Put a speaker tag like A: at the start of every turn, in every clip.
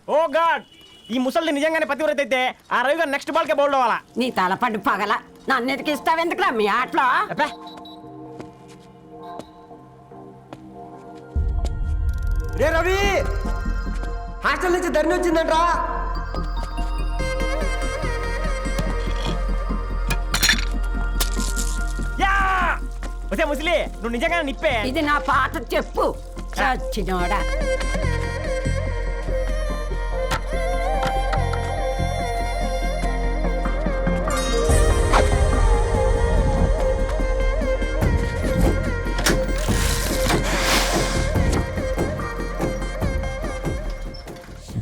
A: ఓ God, ఈ ముసలిది నిజంగానే పతివ్రత అయితే ఆ రవి గారు నెక్స్ట్ బాల్కే బౌల్డ్ అవ్వాలా.
B: నీ తలపండి పగల నన్ను ఎదికి ఇస్తావెందుకురా మీ ఆటలో.
C: రే రవి, హాస్టల్ నుంచి ధరణి వచ్చిందంట్రా.
A: ఒసే ముసలి, నువ్వు నిజంగానే నిప్పే.
B: ఇది నా పాత చెప్పు చచ్చినోడా.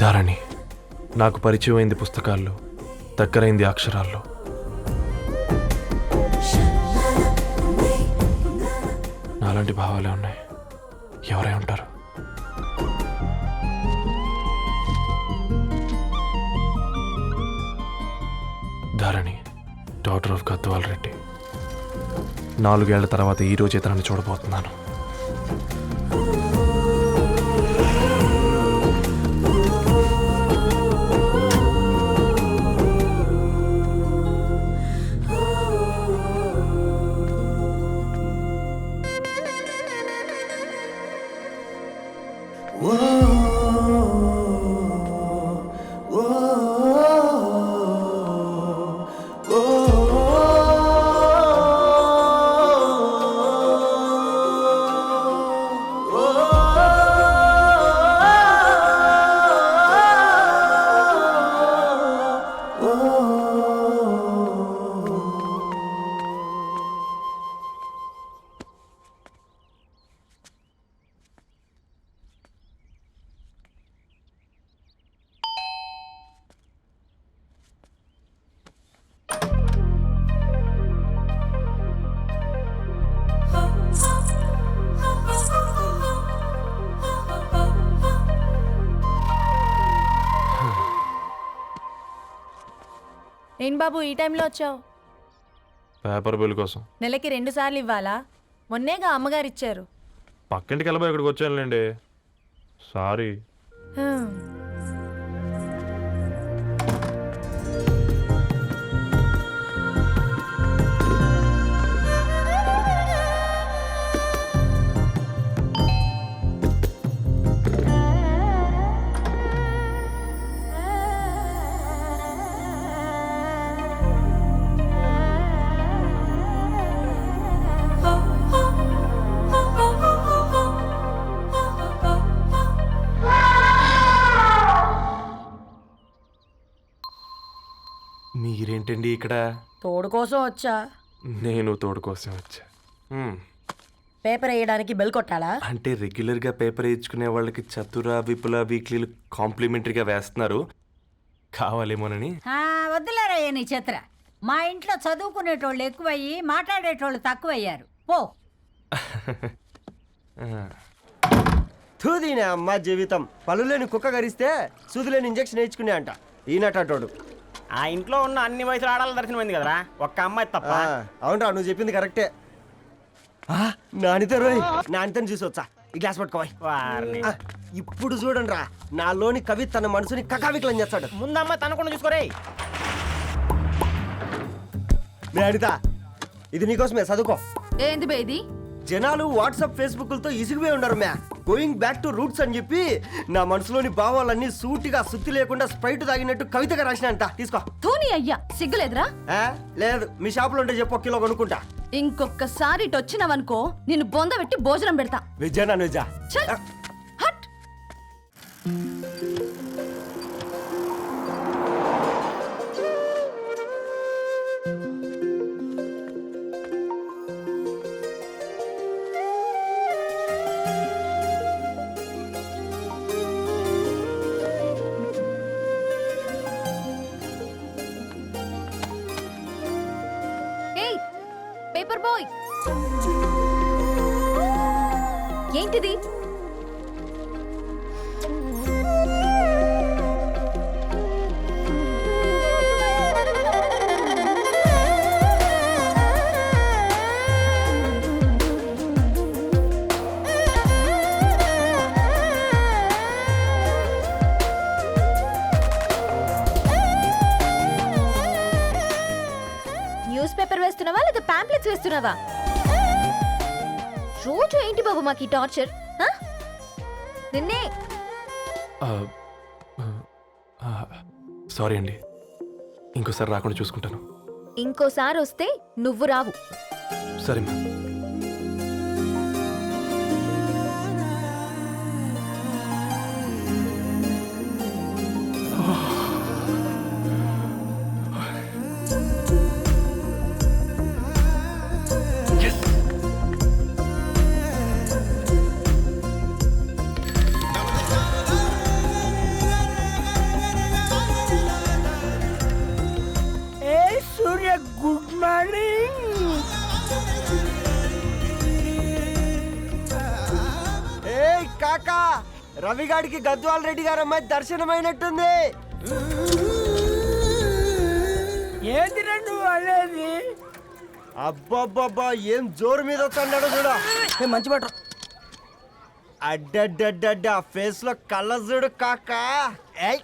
D: ధారణి నాకు పరిచయం అయింది పుస్తకాల్లో, దగ్గరైంది అక్షరాల్లో. నాలాంటి భావాలే ఉన్నాయి, ఎవరై ఉంటారు? Dharani daughter of Gadwal Reddy. 4 ఏళ్ల తర్వాత ఈ రోజు ఇతరాన్ని చూడబోతున్నాను.
E: ఏం బాబు ఈ టైంలో వచ్చావు?
D: పేపర్ బిల్ కోసం.
E: నెలకి 2 సార్లు ఇవ్వాలా? మొన్నేగా అమ్మగారు ఇచ్చారు.
D: పక్కింటికి వెళ్ళబోయి ఇక్కడికి వచ్చానులేండి, సారీ. మీరేంటండి ఇక్కడ?
B: తోడు కోసం వచ్చా.
D: నేను తోడు కోసం వచ్చా.
B: పేపర్ వేయడానికి బెల్ కొట్టాలా?
D: అంటే రెగ్యులర్గా పేపర్ వేయించుకునే వాళ్ళకి చతుర విపుల వీక్లీలు కాంప్లిమెంటరీగా వేస్తున్నారు, కావాలేమోనని.
B: వద్దులేరా నీ చిత్ర. మా ఇంట్లో చదువుకునేటోళ్ళు ఎక్కువయ్యి మాట్లాడేటోళ్ళు తక్కువయ్యారు. పో.
C: తూదీనే అమ్మ జీవితం. పలులేని కుక్క గరిస్తే సూదులేని ఇంజక్షన్ వేయించుకునే అంట ఈనటోడు.
A: ఆ ఇంట్లో ఉన్న అన్ని వయసులో ఆడాలి దర్శనమైంది కదరా, ఒక్క అమ్మాయి తప్ప.
C: అవునరా, నువ్వు చెప్పింది కరెక్టే. నానితో రోయ్, నానితని చూసి వచ్చా. ఈ గ్లాస్ పట్టుకోవాలి. ఇప్పుడు చూడండి రా, నాలోని కవి తన మనసుని కకావికలం చేస్తాడు.
A: ముందు అమ్మాయి తనకుండా చూసుకోరే.
C: అనిత, ఇది నీకోసమే, చదువుకో.
E: ఏంది బేది?
C: జనాలు వాట్సాప్ ఫేస్బుక్లతో ఇసిగిపోయి ఉండరు మ్యా. గోయింగ్ బ్యాక్ టు రూట్స్ అని చెప్పి నా మనసులోని భావాలన్నీ సూటిగా సుత్తి లేకుండా స్ప్రైట్ తాగినట్టు కవితగా రాసిన అంట. తీసుకో.
E: తూని అయ్యా, సిగ్గులేదురా?
C: లేదు, మీ షాప్ లో ఉంటే చెప్పు, 1 కిలో కొనుక్కుంటా.
E: ఇంకొకసారి ఇటు వచ్చినావనుకో నిన్ను బొంద పెట్టి భోజనం పెడతా.
C: వెజ్జా నాన్ వెజ్జా?
E: హట్. పేపర్ బాయ్, ఏంటిది? చేస్తున్నావా లేదా పాంప్లెట్స్ వేస్తున్నావా? రోజు ఏంటి బాబు మాకు ఈ టార్చర్? నిన్నే
D: సారీ అండి, ఇంకోసారి రాకుండా చూసుకుంటాను.
E: ఇంకోసారి వస్తే నువ్వు రావు.
D: సరే మ్యామ్.
A: ఏ సూర్య, గుడ్ మార్నింగ్.
C: ఏ కాకా, రవిగాడికి గద్వాల్ రెడ్డి గారు అమ్మాయి దర్శనమైనట్టుంది.
A: ఏంటి నువ్వు అనేది?
C: అబ్బబ్బబ్బా, ఏం జోరు మీద వస్తాడు చూడ.
A: మంచి మాట.
C: అడ్డడ్డడ్డ ఫేస్ లో కళ్ళ చూడు కాకా. ఏయ్